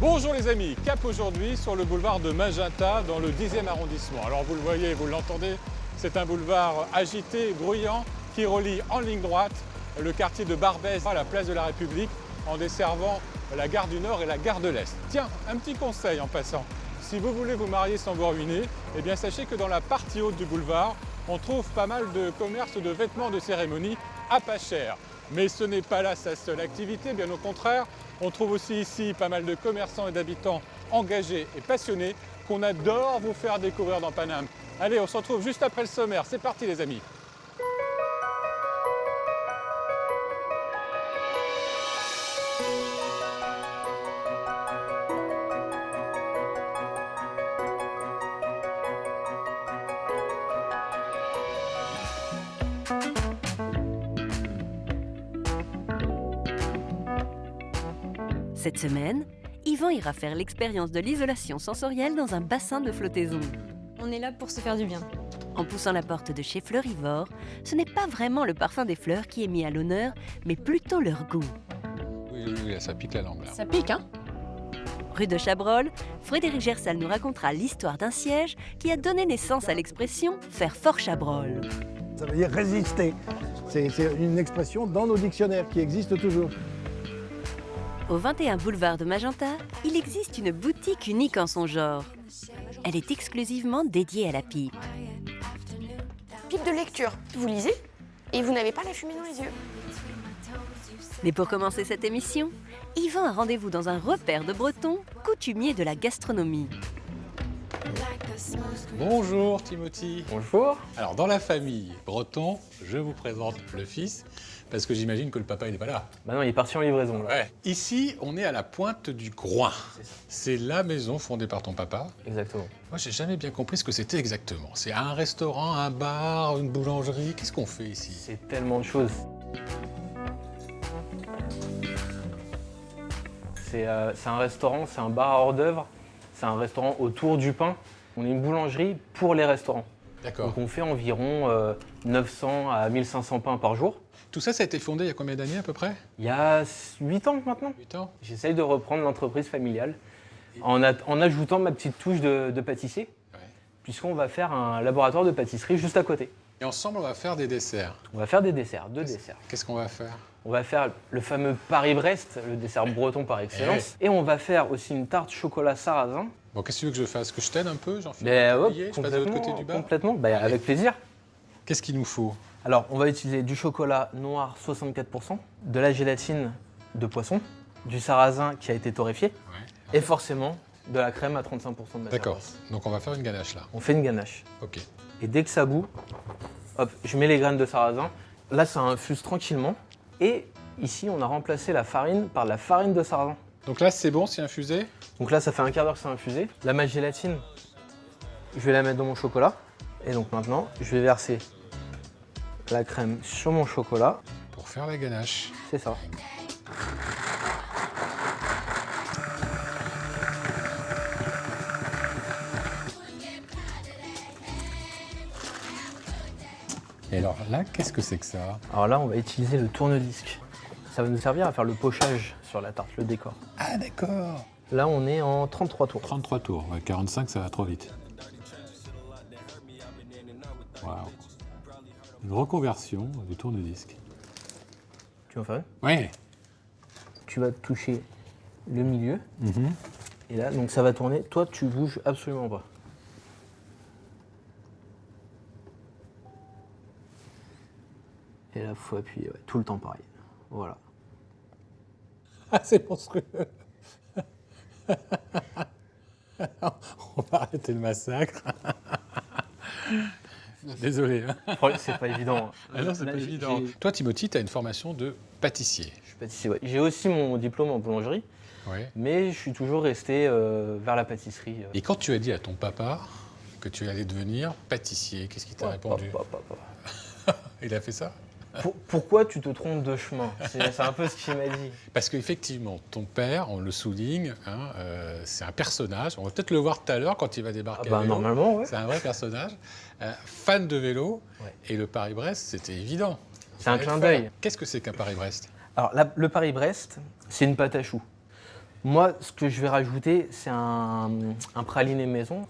Bonjour les amis, cap aujourd'hui sur le boulevard de Magenta dans le 10e arrondissement. Alors vous le voyez, vous l'entendez, c'est un boulevard agité, bruyant, qui relie en ligne droite le quartier de Barbès à la place de la République en desservant la gare du Nord et la gare de l'Est. Tiens, un petit conseil en passant, si vous voulez vous marier sans vous ruiner, eh bien sachez que dans la partie haute du boulevard, on trouve pas mal de commerces de vêtements de cérémonie à pas cher. Mais ce n'est pas là sa seule activité, bien au contraire. On trouve aussi ici pas mal de commerçants et d'habitants engagés et passionnés qu'on adore vous faire découvrir dans Paname. Allez, on se retrouve juste après le sommaire. C'est parti les amis. Cette semaine, Yvan ira faire l'expérience de l'isolation sensorielle dans un bassin de flottaison. On est là pour se faire du bien. En poussant la porte de chez Fleurivore, ce n'est pas vraiment le parfum des fleurs qui est mis à l'honneur, mais plutôt leur goût. Oui, ça pique la langue là. Ça pique, hein? Rue de Chabrol, Frédéric Gersal nous racontera l'histoire d'un siège qui a donné naissance à l'expression « faire fort Chabrol ». Ça veut dire résister. C'est une expression dans nos dictionnaires qui existe toujours. Au 21 boulevard de Magenta, il existe une boutique unique en son genre. Elle est exclusivement dédiée à la pipe. Pipe de lecture. Vous lisez et vous n'avez pas la fumée dans les yeux. Mais pour commencer cette émission, Yvan a rendez-vous dans un repère de Bretons, coutumier de la gastronomie. Bonjour Timothy. Bonjour. Alors dans la famille breton, je vous présente le fils, parce que j'imagine que le papa il n'est pas là. Bah non, il est parti en livraison là. Ouais. Ici, on est à la pointe du Groin. C'est la maison fondée par ton papa. Exactement. Moi, j'ai jamais bien compris ce que c'était exactement. C'est un restaurant, un bar, une boulangerie. Qu'est-ce qu'on fait ici? C'est tellement de choses. C'est un restaurant, c'est un bar à hors d'œuvre, c'est un restaurant autour du pain. On est une boulangerie pour les restaurants. D'accord. Donc on fait environ 900 à 1500 pains par jour. Tout ça, ça a été fondé il y a combien d'années à peu près? Il y a 8 ans maintenant. 8 ans. J'essaye de reprendre l'entreprise familiale en ajoutant ma petite touche de pâtissier, Ouais. puisqu'on va faire un laboratoire de pâtisserie juste à côté. Et ensemble, on va faire des desserts. On va faire des desserts, deux desserts. Qu'est-ce qu'on va faire? On va faire le fameux Paris-Brest, le dessert breton par excellence. Et on va faire aussi une tarte chocolat sarrasin. Bon, qu'est-ce que tu veux que je fasse? Que je t'aide un peu? J'en file Mais un ouais, tablier, je passe de l'autre côté du bar? complètement. Bah, avec plaisir. Qu'est-ce qu'il nous faut? Alors, on va utiliser du chocolat noir 64%, de la gélatine de poisson, du sarrasin qui a été torréfié, Ouais. et forcément de la crème à 35% de matière D'accord. grasse. Donc on va faire une ganache là. On fait une ganache. Ok. Et dès que ça bout, hop, je mets les graines de sarrasin. Là, ça infuse tranquillement. Et ici, on a remplacé la farine par la farine de sarrasin. Donc là, c'est bon, c'est infusé? Donc là, ça fait un quart d'heure que c'est infusé. Là, ma gélatine, je vais la mettre dans mon chocolat. Et donc maintenant, je vais verser la crème sur mon chocolat. Pour faire la ganache. C'est ça. Et alors là, qu'est-ce que c'est que ça? Alors là, on va utiliser le tourne-disque. Ça va nous servir à faire le pochage sur la tarte, le décor. Ah d'accord. Là, on est en 33 tours. 33 tours. Ouais, 45, ça va trop vite. Waouh. Une reconversion du tourne-disque. Tu vas en faire une? Ouais. Tu vas toucher le milieu. Et là, donc ça va tourner. Toi, tu bouges absolument pas. Et là, il faut appuyer tout le temps pareil. Voilà. Ah, c'est monstrueux. On va arrêter le massacre. Désolé. Hein. C'est pas évident. Ah non, c'est Là, pas évident. Toi, Timothy, tu as une formation de pâtissier. Je suis pâtissier, ouais. J'ai aussi mon diplôme en boulangerie, Ouais. mais je suis toujours resté vers la pâtisserie. Et quand tu as dit à ton papa que tu allais devenir pâtissier, qu'est-ce qu'il t'a répondu? Il a fait ça? Pourquoi tu te trompes de chemin? C'est un peu ce qu'il m'a dit. Parce qu'effectivement, ton père, on le souligne, hein, c'est un personnage. On va peut-être le voir tout à l'heure quand il va débarquer à vélo. Normalement, ouais. C'est un vrai personnage. Fan de vélo. Ouais. Et le Paris-Brest, c'était évident. C'est un clin d'œil. Qu'est-ce que c'est qu'un Paris-Brest? Alors, le Paris-Brest, c'est une pâte à choux. Moi, ce que je vais rajouter, c'est un praliné maison.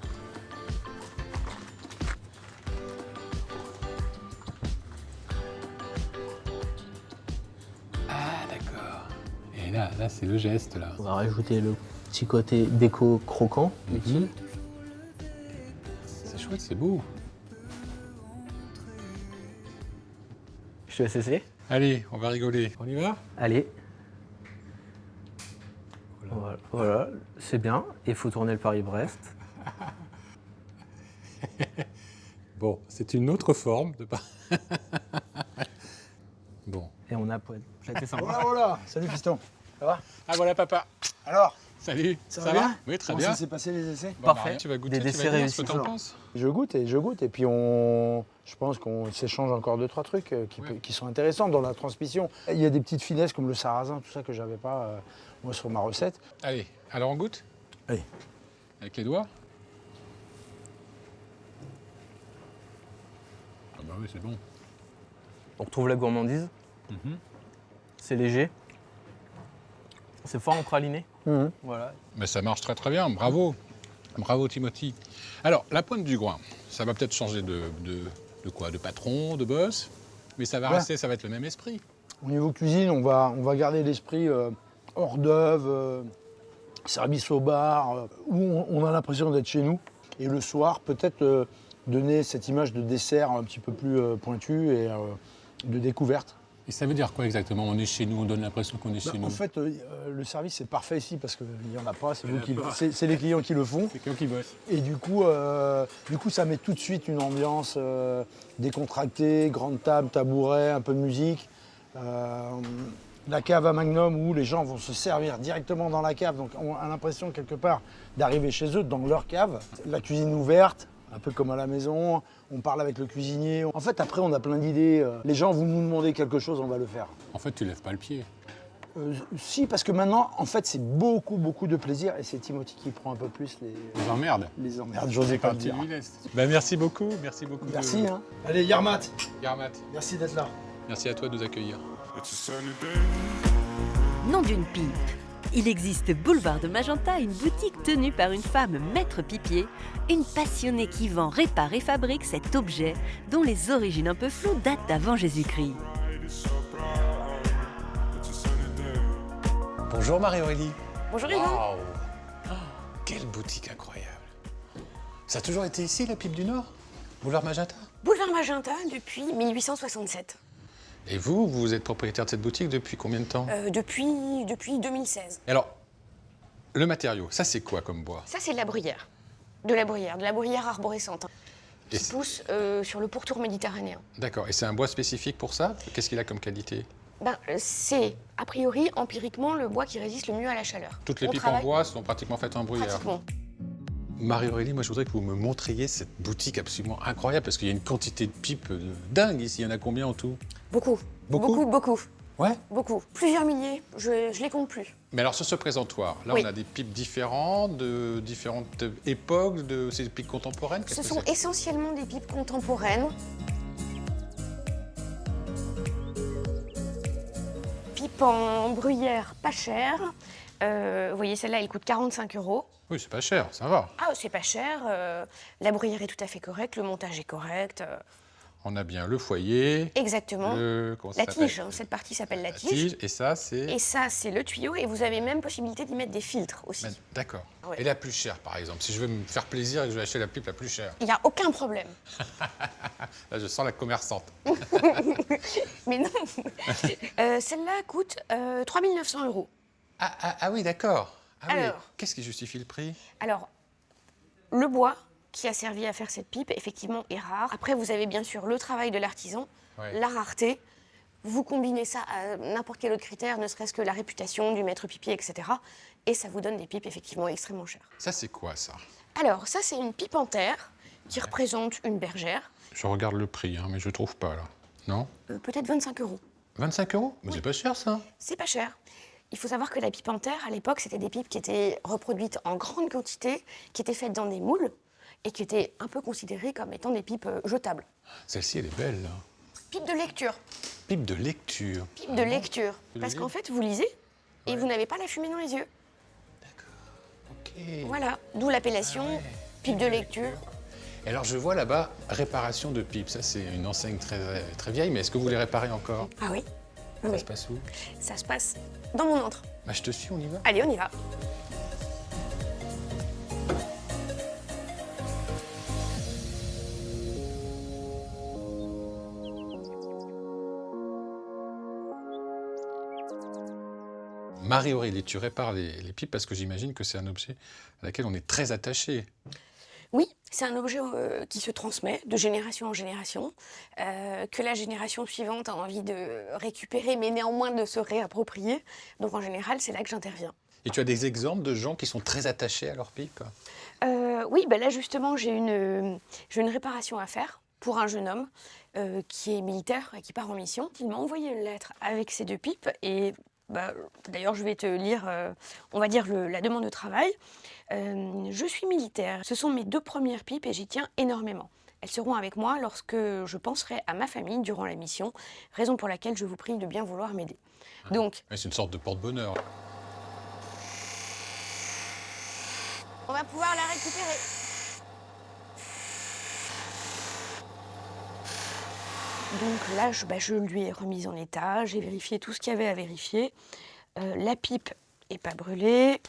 Ah, d'accord. Et là, c'est le geste, là. On va rajouter le petit côté déco croquant, utile. C'est chouette, c'est beau. Je te laisse essayer. Allez, on va rigoler. On y va? Allez. Voilà, c'est bien. Il faut tourner le Paris-Brest. Bon, c'est une autre forme de... Bon. Et on a platé sympa. Voilà, voilà. Salut fiston. Ça va? Ah, voilà, papa. Alors, Salut. ça va bien? Oui, très Comment bien. ça s'est passé les essais? Bon, Parfait. Maria, tu vas goûter, Des tu desserts vas dire ce que réussis. t'en penses. Je goûte. Et puis je pense qu'on s'échange encore 2-3 trucs qui sont intéressants dans la transmission. Il y a des petites finesses comme le sarrasin, tout ça que j'avais pas moi sur ma recette. Allez, alors on goûte? Allez. Avec les doigts? Ah bah oui, c'est bon. On retrouve la gourmandise. C'est léger. C'est fort en praliné. Voilà. Mais ça marche très très bien, bravo. Bravo Timothy. Alors, la pointe du groin, ça va peut-être changer de quoi? De patron, de boss, mais ça va Ouais. rester, ça va être le même esprit. Au niveau cuisine, on va garder l'esprit hors d'œuvre, service au bar, où on a l'impression d'être chez nous. Et le soir, peut-être donner cette image de dessert un petit peu plus pointue et de découverte. Et ça veut dire quoi exactement? On est chez nous, on donne l'impression qu'on est chez nous. En fait, le service est parfait ici parce qu'il n'y en a pas, c'est les clients qui le font. C'est quelqu'un qui bosse. Et du coup, ça met tout de suite une ambiance décontractée, grande table, tabouret, un peu de musique. La cave à Magnum où les gens vont se servir directement dans la cave, donc on a l'impression quelque part d'arriver chez eux, dans leur cave. La cuisine ouverte, un peu comme à la maison, on parle avec le cuisinier. En fait, après, on a plein d'idées. Les gens vont nous demander quelque chose, on va le faire. En fait, tu lèves pas le pied. Si, parce que maintenant, en fait, c'est beaucoup de plaisir et c'est Timothy qui prend un peu plus Les emmerdes. les emmerdes, j'osais pas le Tu dire. lui laisses. Ben, merci beaucoup. Merci beaucoup. Merci. Hein. Allez, Yarmat, Yarmat, merci d'être là. merci à toi de nous accueillir. Nom d'une pipe. Il existe boulevard de Magenta, une boutique tenue par une femme maître pipier, une passionnée qui vend, répare et fabrique cet objet dont les origines un peu floues datent d'avant Jésus-Christ. Bonjour Marie-Aurélie. Bonjour Yvan. Waouh. Oh, quelle boutique incroyable. Ça a toujours été ici, la pipe du Nord? Boulevard Magenta? Boulevard Magenta depuis 1867. Et vous êtes propriétaire de cette boutique depuis combien de temps? Depuis 2016. Et alors, le matériau, ça c'est quoi comme bois? Ça, c'est de la bruyère. De la bruyère arborescente, hein, Et qui pousse sur le pourtour méditerranéen. D'accord, et c'est un bois spécifique pour ça? Qu'est-ce qu'il a comme qualité? C'est, a priori, empiriquement, le bois qui résiste le mieux à la chaleur. Toutes les On pipes en travaille bois sont pratiquement faites en bruyère. pratiquement. Marie-Aurélie, moi je voudrais que vous me montriez cette boutique absolument incroyable parce qu'il y a une quantité de pipes dingue ici. Il y en a combien en tout? Beaucoup. Beaucoup Beaucoup. Ouais. Beaucoup. Plusieurs milliers, je les compte plus. Mais alors sur ce présentoir, là Oui. on a des pipes différentes, de différentes époques, de ces pipes contemporaines. Ce Qu'est-ce que sont c'est? essentiellement des pipes contemporaines. Pipes en bruyère pas chères. Vous voyez, celle-là, elle coûte 45 €. Oui, c'est pas cher, ça va. Ah, c'est pas cher. La bruyère est tout à fait correcte, le montage est correct. On a bien le foyer, Exactement. comment ça La s'appelle? tige, hein, cette partie s'appelle la La tige. et ça c'est... Et ça, c'est le tuyau. Et vous avez même possibilité d'y mettre des filtres aussi. D'accord. Ouais. Et la plus chère par exemple, si je veux me faire plaisir et que je vais acheter la pipe la plus chère. Il n'y a aucun problème. Là je sens la commerçante. Mais non. Celle-là coûte 3 900 €. Ah oui, d'accord. Ah oui. Alors. Qu'est-ce qui justifie le prix? Alors, le bois qui a servi à faire cette pipe, effectivement, est rare. Après, vous avez bien sûr le travail de l'artisan, Ouais. la rareté. Vous combinez ça à n'importe quel autre critère, ne serait-ce que la réputation du maître pipier, etc. Et ça vous donne des pipes effectivement extrêmement chères. Ça c'est quoi ça? Alors, ça, c'est une pipe en terre qui représente une bergère. Je regarde le prix, hein, mais je trouve pas là. Non? Peut-être 25 €. 25 €? Mais c'est pas cher ça. C'est pas cher. Il faut savoir que la pipe en terre, à l'époque, c'était des pipes qui étaient reproduites en grande quantité, qui étaient faites dans des moules et qui étaient un peu considérées comme étant des pipes jetables. Celle-ci elle est belle là. Pipe de lecture. Pipe de lecture. Pipe de lecture. Vous Parce lisez? qu'en fait, vous lisez et vous n'avez pas la fumée dans les yeux. Ok. Voilà, d'où l'appellation pipe de lecture. Et alors je vois là-bas réparation de pipes. Ça c'est une enseigne très vieille, mais est-ce que vous les réparez encore? Ah oui, Ça oui. se passe où? Ça se passe dans mon antre. Bah, je te suis, on y va. Allez, on y va. Marie-Aurélie, tu répares les pipes parce que j'imagine que c'est un objet à laquelle on est très attaché. Oui, c'est un objet qui se transmet de génération en génération, que la génération suivante a envie de récupérer, mais néanmoins de se réapproprier. Donc en général, c'est là que j'interviens. Et tu as des exemples de gens qui sont très attachés à leurs pipes? Oui, bah là justement, j'ai une réparation à faire pour un jeune homme qui est militaire et qui part en mission. Il m'a envoyé une lettre avec ces deux pipes et bah, d'ailleurs, je vais te lire, on va dire, la demande de travail. Je suis militaire. Ce sont mes 2 premières pipes et j'y tiens énormément. Elles seront avec moi lorsque je penserai à ma famille durant la mission, raison pour laquelle je vous prie de bien vouloir m'aider. Donc, C'est une sorte de porte-bonheur. on va pouvoir la récupérer. Donc là, je lui ai remise en état, j'ai vérifié tout ce qu'il y avait à vérifier. La pipe n'est pas brûlée,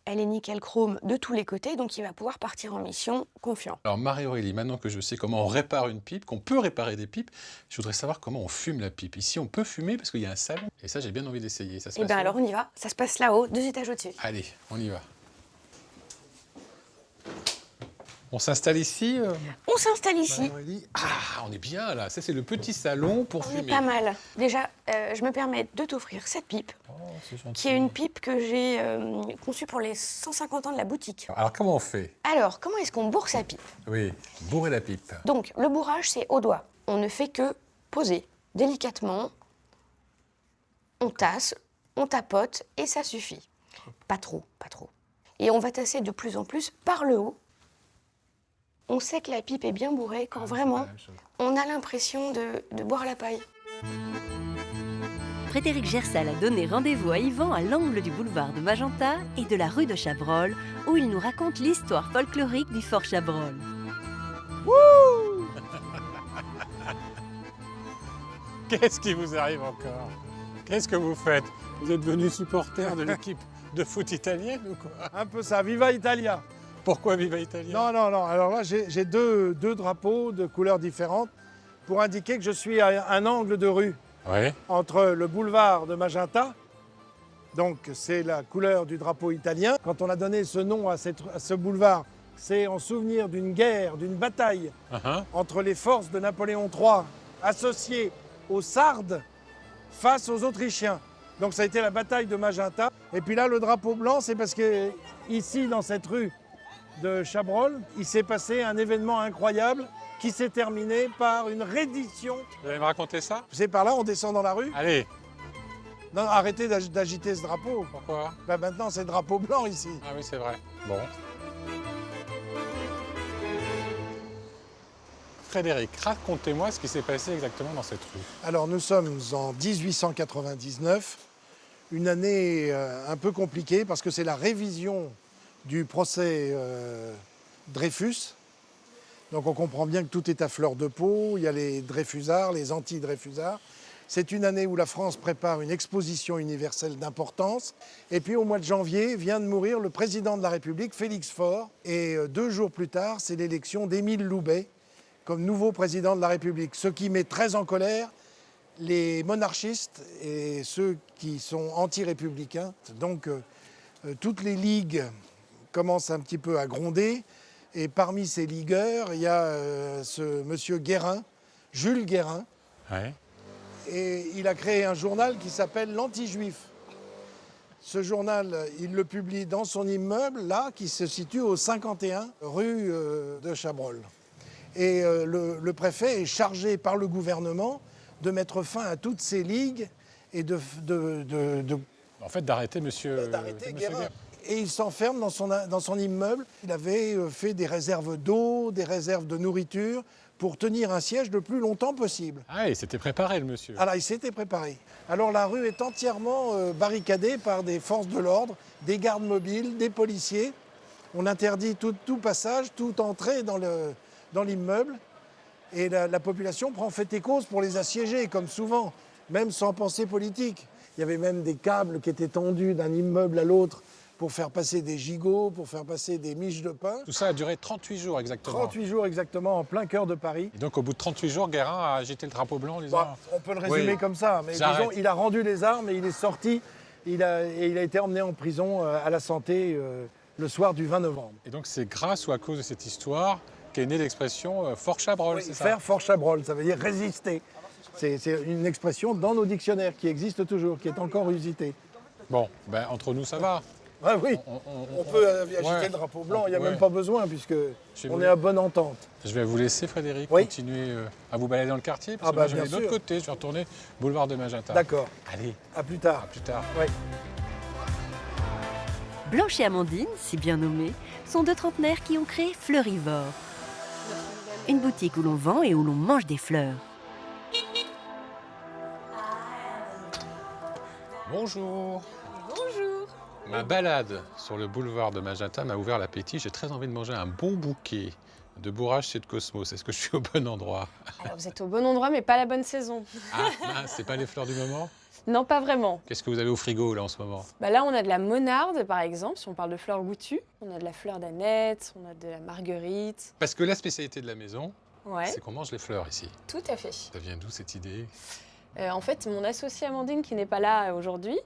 elle est nickel chrome de tous les côtés, donc il va pouvoir partir en mission confiant. Alors Marie-Aurélie, maintenant que je sais comment on répare une pipe, qu'on peut réparer des pipes, je voudrais savoir comment on fume la pipe. Ici, on peut fumer parce qu'il y a un salon. Et ça, j'ai bien envie d'essayer. Ça se Et passe bien où? alors on y va, ça se passe là-haut, 2 étages au-dessus. Allez, on y va. On s'installe ici On s'installe ici. Marie-Aurélie. Ah, on est bien là. Ça, c'est le petit salon pour On est fumer. pas mal. Déjà, je me permets de t'offrir cette pipe, Oh, c'est gentil. qui est une pipe que j'ai conçue pour les 150 ans de la boutique. Alors, comment on fait? Alors, comment est-ce qu'on bourre sa pipe? Oui, bourrer la pipe. Donc, le bourrage, c'est au doigt. On ne fait que poser délicatement. On tasse, on tapote et ça suffit. Pas trop, pas trop. Et on va tasser de plus en plus par le haut. On sait que la pipe est bien bourrée quand vraiment on a l'impression de boire la paille. Frédéric Gersal a donné rendez-vous à Yvan à l'angle du boulevard de Magenta et de la rue de Chabrol, où il nous raconte l'histoire folklorique du fort Chabrol. Qu'est-ce qui vous arrive encore? Qu'est-ce que vous faites? Vous êtes venu supporter de l'équipe de foot italienne ou quoi? Un peu ça, Viva Italia. Pourquoi Viva Italia? Non, non, non. Alors là, j'ai deux drapeaux de couleurs différentes pour indiquer que je suis à un angle de rue Oui. entre le boulevard de Magenta, donc c'est la couleur du drapeau italien. Quand on a donné ce nom à ce boulevard, c'est en souvenir d'une guerre, d'une bataille entre les forces de Napoléon III associées aux Sardes face aux Autrichiens. Donc ça a été la bataille de Magenta. Et puis là, le drapeau blanc, c'est parce que ici, dans cette rue de Chabrol, il s'est passé un événement incroyable qui s'est terminé par une reddition. Vous allez me raconter ça? C'est par là, on descend dans la rue. Allez. Non, arrêtez d'agiter ce drapeau. Pourquoi? Bah, maintenant, c'est drapeau blanc ici. Ah oui, c'est vrai. Bon. Frédéric, racontez-moi ce qui s'est passé exactement dans cette rue. Alors, nous sommes en 1899, une année un peu compliquée parce que c'est la révision du procès Dreyfus. Donc on comprend bien que tout est à fleur de peau, il y a les Dreyfusards, les anti-Dreyfusards. C'est une année où la France prépare une exposition universelle d'importance. Et puis au mois de janvier vient de mourir le président de la République, Félix Faure. Et 2 jours plus tard, c'est l'élection d'Émile Loubet comme nouveau président de la République. Ce qui met très en colère les monarchistes et ceux qui sont anti-républicains. Donc toutes les ligues commencent un petit peu à gronder. Et parmi ces ligueurs, il y a ce monsieur Guérin, Jules Guérin. Ouais. Et il a créé un journal qui s'appelle l'Anti-Juif. Ce journal, il le publie dans son immeuble, là, qui se situe au 51 rue de Chabrol. Et le préfet est chargé par le gouvernement de mettre fin à toutes ces ligues et En fait, d'arrêter monsieur Guérin. Et il s'enferme dans son immeuble. Il avait fait des réserves d'eau, des réserves de nourriture pour tenir un siège le plus longtemps possible. Ah, il s'était préparé, le monsieur. Alors, il s'était préparé. Alors, la rue est entièrement barricadée par des forces de l'ordre, des gardes mobiles, des policiers. On interdit tout passage, toute entrée dans l'immeuble. Et la population prend fait et cause pour les assiéger, comme souvent, même sans pensée politique. Il y avait même des câbles qui étaient tendus d'un immeuble à l'autre pour faire passer des gigots, pour faire passer des miches de pain. Tout ça a duré 38 jours exactement. 38 jours exactement, en plein cœur de Paris. Et donc au bout de 38 jours, Guérin a agité le drapeau blanc en disant... Bah, on peut le résumer Oui. comme ça, mais J'arrête. disons, il a rendu les armes et il est sorti. Il a été emmené en prison à la santé le soir du 20 novembre. Et donc c'est grâce ou à cause de cette histoire qu'est née l'expression fort Chabrol, Oui, c'est ça? faire fort Chabrol, ça veut dire résister. C'est une expression dans nos dictionnaires qui existe toujours, qui est encore usitée. Bon, ben entre nous ça va. Ah oui, on peut agiter ouais. le drapeau blanc, il n'y a Ouais. même pas besoin puisque Chez on vous. est à bonne entente. Je vais vous laisser, Frédéric, Oui. continuer à vous balader dans le quartier, parce Ah que bah, moi je vais bien de l'autre sûr. côté, je vais retourner boulevard de Magenta. D'accord, Allez, à plus tard. à plus tard. Oui. Blanche et Amandine, si bien nommées, sont deux trentenaires qui ont créé Fleurivore. Une boutique où l'on vend et où l'on mange des fleurs. Bonjour. Bonjour. Ma balade sur le boulevard de Magenta m'a ouvert l'appétit. J'ai très envie de manger un bon bouquet de bourrage chez de Cosmos. Est-ce que je suis au bon endroit? Alors vous êtes au bon endroit, mais pas la bonne saison. Ah, mince, c'est pas les fleurs du moment? Non, pas vraiment. Qu'est-ce que vous avez au frigo là en ce moment? Bah là, on a de la monarde, par exemple, si on parle de fleurs goûtues. On a de la fleur d'aneth, on a de la marguerite. Parce que la spécialité de la maison, Ouais, c'est qu'on mange les fleurs ici. tout à fait. Ça vient d'où cette idée? En fait, mon associée Amandine, qui n'est pas là aujourd'hui,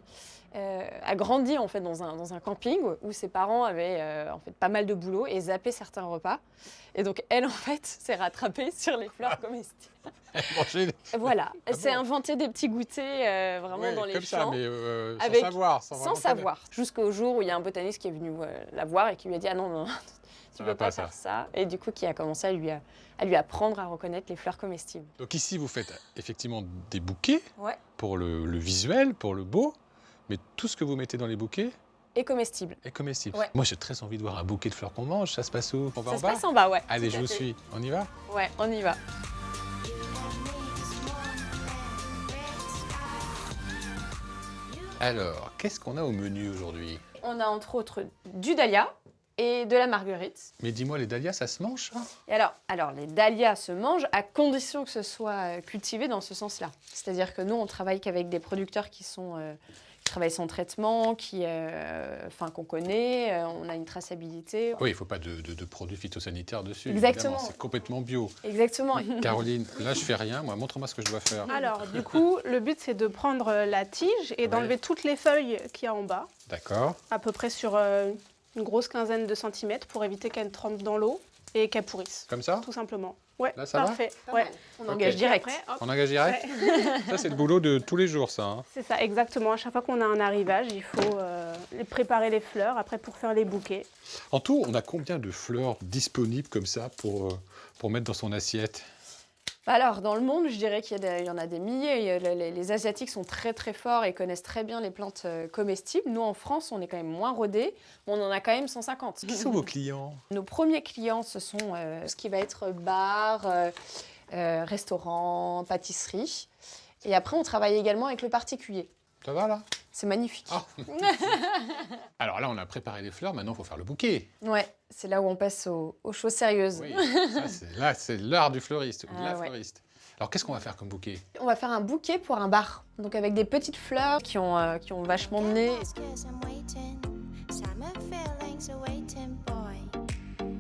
a grandi en fait dans un camping où ses parents avaient en fait pas mal de boulot et zappaient certains repas. Et donc elle en fait s'est rattrapée sur les fleurs comestibles. Manger Voilà, elle s'est bon inventé des petits goûters vraiment Ouais, dans les comme ça, champs. mais sans avec- savoir. Sans vraiment savoir, jusqu'au jour où il y a un botaniste qui est venu la voir et qui lui a dit ah non non, tu Ça peux va pas pas, faire ça. Et du coup qui a commencé à lui apprendre à reconnaître les fleurs comestibles. Donc ici, vous faites effectivement des bouquets Ouais. pour le visuel, pour le beau, mais tout ce que vous mettez dans les bouquets Et comestibles. est comestible. Ouais. Moi, j'ai très envie de voir un bouquet de fleurs qu'on mange. Ça se passe où? On va Ça en se bas? passe en bas, ouais. Allez, tout je à vous fait. suis. On y va? Ouais, on y va. Alors, qu'est-ce qu'on a au menu aujourd'hui? On a entre autres du dahlia et de la marguerite. Mais dis-moi, les dahlias, ça se mange, ça? Et alors, les dahlias se mangent à condition que ce soit cultivé dans ce sens-là. C'est-à-dire que nous, on travaille qu'avec des producteurs qui travaillent sans traitement, qu'on connaît, on a une traçabilité. Oui, il ne faut pas de produits phytosanitaires dessus. Exactement. Évidemment, c'est complètement bio. Exactement. Caroline, là, je fais rien. Moi, montre-moi ce que je dois faire. Alors, du coup, le but, c'est de prendre la tige et d'enlever toutes les feuilles qu'il y a en bas, D'accord. à peu près sur une grosse quinzaine de centimètres, pour éviter qu'elles trempent dans l'eau et qu'elles pourrissent, Comme ça? tout simplement. Ouais, Là, ça va parfait. Ouais. On engage Ok. direct. Après, hop, On engage direct? Ça, c'est le boulot de tous les jours, ça. Hein. c'est ça, exactement. À chaque fois qu'on a un arrivage, il faut préparer les fleurs, après pour faire les bouquets. En tout, on a combien de fleurs disponibles comme ça pour mettre dans son assiette? Alors, dans le monde, je dirais qu'il y en a des milliers. Les Asiatiques sont très très forts et connaissent très bien les plantes comestibles. Nous, en France, on est quand même moins rodés, mais on en a quand même 150. Qui sont vos clients? Nos premiers clients, ce sont ce qui va être bar, restaurant, pâtisserie. Et après, on travaille également avec le particulier. Ça va, là? C'est magnifique. Ah. Alors là, on a préparé les fleurs. Maintenant, il faut faire le bouquet. Ouais, c'est là où on passe aux choses sérieuses. Oui, là, c'est l'art du fleuriste ou de Ah, la ouais. fleuriste. Alors, qu'est-ce qu'on va faire comme bouquet? On va faire un bouquet pour un bar. Donc avec des petites fleurs qui ont vachement de nez. I'm waiting, summer feelings are waiting, boy.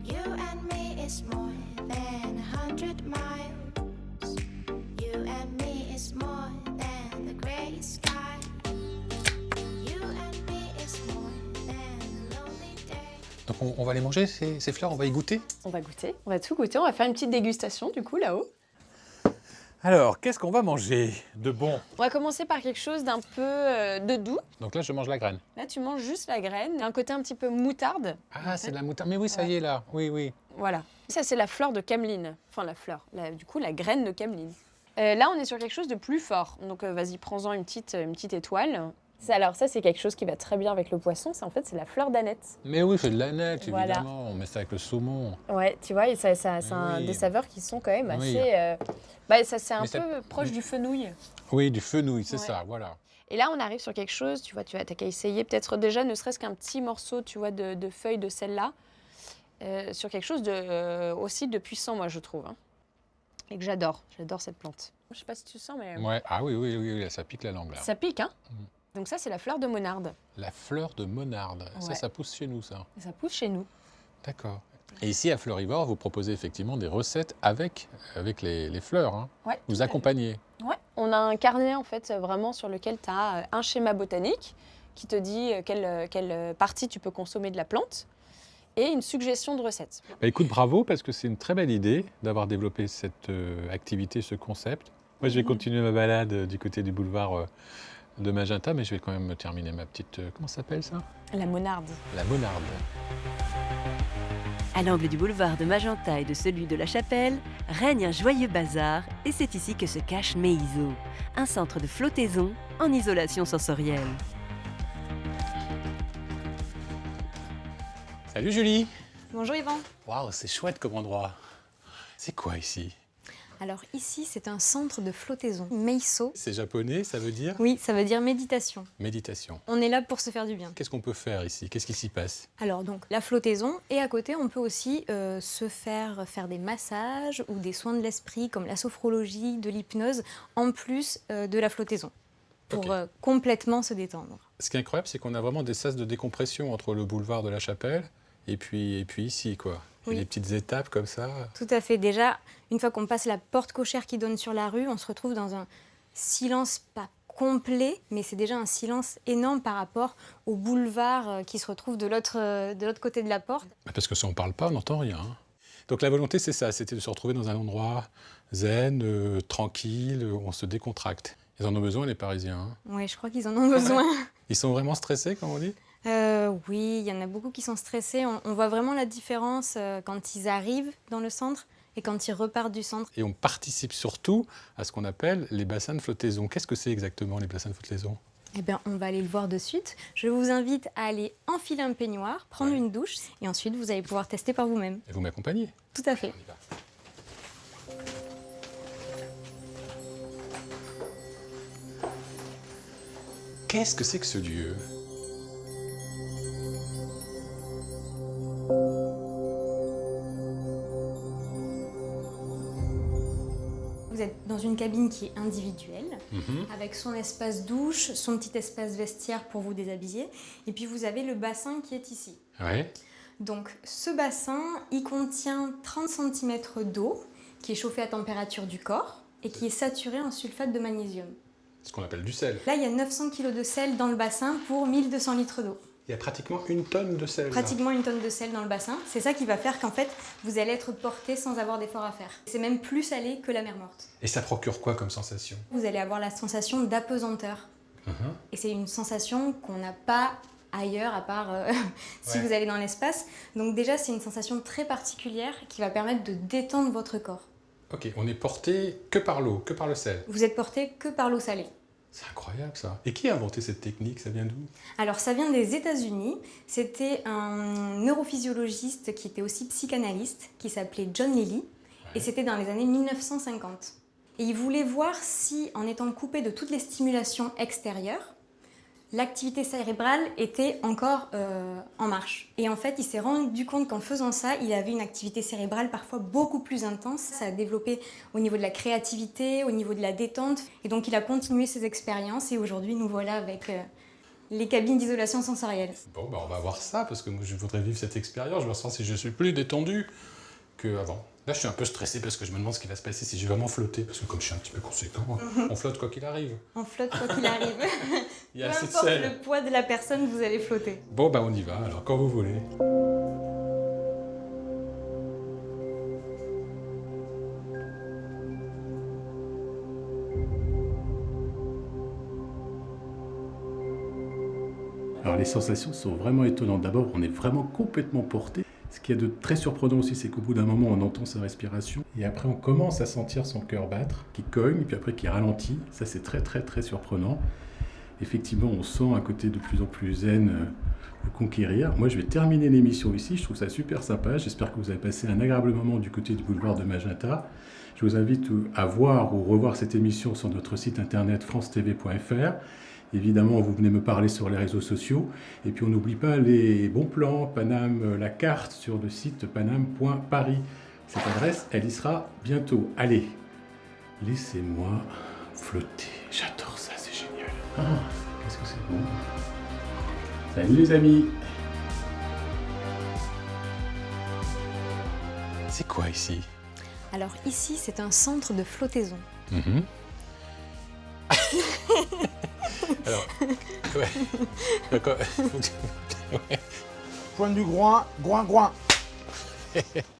You and me is more than 100 miles. You and me is more than the grey sky. You and me is more than a lonely day. Donc, on va les manger, ces fleurs? On va y goûter? On va goûter, on va tout goûter. On va faire une petite dégustation du coup là-haut. Alors, qu'est-ce qu'on va manger de bon? On va commencer par quelque chose d'un peu de doux. Donc là, je mange la graine. Là, tu manges juste la graine. Un côté un petit peu moutarde. Ah, c'est de la moutarde. Mais oui, ça y est, là. Oui, oui. Voilà. Ça, c'est la fleur de cameline. Enfin, la fleur. Du coup, la graine de cameline. Là, on est sur quelque chose de plus fort. Donc, vas-y, prends-en une petite étoile. Alors ça, c'est quelque chose qui va très bien avec le poisson. C'est la fleur d'aneth. Mais oui, c'est de l'aneth, Voilà. évidemment. On met ça avec le saumon. Ouais, tu vois, et ça Oui. des saveurs qui sont quand même Oui. assez... ça, c'est un Mais ça- peu proche du fenouil. Oui, du fenouil, c'est Ouais. ça, voilà. Et là, on arrive sur quelque chose, tu vois, t'as qu'à essayer peut-être déjà, ne serait-ce qu'un petit morceau, tu vois, de feuilles de celle-là, sur quelque chose aussi de puissant, moi, je trouve. Hein. Et que j'adore cette plante. Je sais pas si tu sens, mais Ouais. Ah oui, ça pique la langue, là. ça pique, hein. Mm. Donc ça, c'est la fleur de monarde. La fleur de monarde. Ouais. Ça pousse chez nous, ça. Ça pousse chez nous. D'accord. Et ici, à Fleurivore, vous proposez effectivement des recettes avec les fleurs. Hein. Ouais. Vous accompagnez. Ouais. On a un carnet, en fait, vraiment sur lequel tu as un schéma botanique qui te dit quelle partie tu peux consommer de la plante et une suggestion de recette. Bah, écoute, bravo, parce que c'est une très belle idée d'avoir développé cette activité, ce concept. Moi, je vais continuer ma balade du côté du boulevard de Magenta, mais je vais quand même terminer ma petite... comment ça s'appelle, ça? La monarde. La monarde. À l'angle du boulevard de Magenta et de celui de la Chapelle, règne un joyeux bazar et c'est ici que se cache Meiso, un centre de flottaison en isolation sensorielle. Salut Julie. Bonjour Yvan. Waouh, c'est chouette comme endroit. C'est quoi ici? Alors ici, c'est un centre de flottaison, Meiso. C'est japonais, ça veut dire Oui, ça veut dire méditation. méditation. On est là pour se faire du bien. Qu'est-ce qu'on peut faire ici? Qu'est-ce qui s'y passe? Alors donc, la flottaison, et à côté, on peut aussi se faire des massages ou des soins de l'esprit, comme la sophrologie, de l'hypnose, en plus de la flottaison, pour Ok. complètement se détendre. Ce qui est incroyable, c'est qu'on a vraiment des sas de décompression entre le boulevard de la Chapelle et puis ici, quoi. Il y a Oui. des petites étapes comme ça. Tout à fait. Déjà, une fois qu'on passe la porte cochère qui donne sur la rue, on se retrouve dans un silence pas complet, mais c'est déjà un silence énorme par rapport au boulevard qui se retrouve de l'autre côté de la porte. Parce que si on ne parle pas, on n'entend rien. Hein. Donc la volonté, c'est ça, c'était de se retrouver dans un endroit zen, tranquille, où on se décontracte. Ils en ont besoin, les Parisiens. Hein. Oui, je crois qu'ils en ont besoin. Ils sont vraiment stressés, comme on dit? Oui, il y en a beaucoup qui sont stressés. On voit vraiment la différence quand ils arrivent dans le centre et quand ils repartent du centre. Et on participe surtout à ce qu'on appelle les bassins de flottaison. Qu'est-ce que c'est exactement, les bassins de flottaison? Eh bien, on va aller le voir de suite. Je vous invite à aller enfiler un peignoir, prendre une douche, et ensuite vous allez pouvoir tester par vous-même. Et vous m'accompagnez? Tout à fait. On y va. Qu'est-ce que c'est que ce lieu? Vous êtes dans une cabine qui est individuelle, Mhm. avec son espace douche, son petit espace vestiaire pour vous déshabiller, et puis vous avez le bassin qui est ici. Ouais. Donc ce bassin, il contient 30 cm d'eau qui est chauffée à température du corps et qui est saturée en sulfate de magnésium. Ce qu'on appelle du sel. Là, il y a 900 kg de sel dans le bassin pour 1200 litres d'eau. Il y a pratiquement une tonne de sel. là. Pratiquement une tonne de sel dans le bassin. C'est ça qui va faire qu'en fait, vous allez être porté sans avoir d'effort à faire. C'est même plus salé que la mer morte. Et ça procure quoi comme sensation? Vous allez avoir la sensation d'apesanteur. Mhm. Et c'est une sensation qu'on n'a pas ailleurs à part si Ouais. vous allez dans l'espace. Donc déjà, c'est une sensation très particulière qui va permettre de détendre votre corps. Ok, on est porté que par l'eau, que par le sel. Vous êtes porté que par l'eau salée. C'est incroyable ça. Et qui a inventé cette technique? Ça vient d'où? Alors ça vient des États-Unis. C'était un neurophysiologiste qui était aussi psychanalyste, qui s'appelait John Lilly, et c'était dans les années 1950. Et il voulait voir si, en étant coupé de toutes les stimulations extérieures, l'activité cérébrale était encore en marche. Et en fait, il s'est rendu compte qu'en faisant ça, il avait une activité cérébrale parfois beaucoup plus intense. Ça a développé au niveau de la créativité, au niveau de la détente. Et donc, il a continué ses expériences et aujourd'hui, nous voilà avec les cabines d'isolation sensorielle. Bon, bah on va voir ça, parce que moi je voudrais vivre cette expérience. Je me sens si je suis plus détendu qu'avant. Là, je suis un peu stressé parce que je me demande ce qui va se passer si je vais vraiment flotter. Parce que comme je suis un petit peu conséquent, on flotte quoi qu'il arrive. On flotte quoi qu'il arrive. Il y a Peu assez de importe sel. le poids de la personne, vous allez flotter. Bon, bah on y va, alors quand vous voulez. Alors les sensations sont vraiment étonnantes. D'abord, on est vraiment complètement porté. Ce qui est de très surprenant aussi, c'est qu'au bout d'un moment, on entend sa respiration. Et après, on commence à sentir son cœur battre, qui cogne, puis après qui ralentit. Ça, c'est très, très, très surprenant. effectivement, on sent un côté de plus en plus zen vous conquérir. Moi, je vais terminer l'émission ici. Je trouve ça super sympa. J'espère que vous avez passé un agréable moment du côté du boulevard de Magenta. Je vous invite à voir ou revoir cette émission sur notre site internet francetv.fr. Évidemment, vous venez me parler sur les réseaux sociaux. Et puis, on n'oublie pas les bons plans, Paname, la carte sur le site paname.paris. Cette adresse, elle y sera bientôt. Allez, laissez-moi flotter. J'adore ça, c'est génial. Ah, qu'est-ce que c'est bon. Salut les amis. C'est quoi ici? Alors ici, c'est un centre de flottaison. Alors, ouais. D'accord. Point du groin, groin, groin.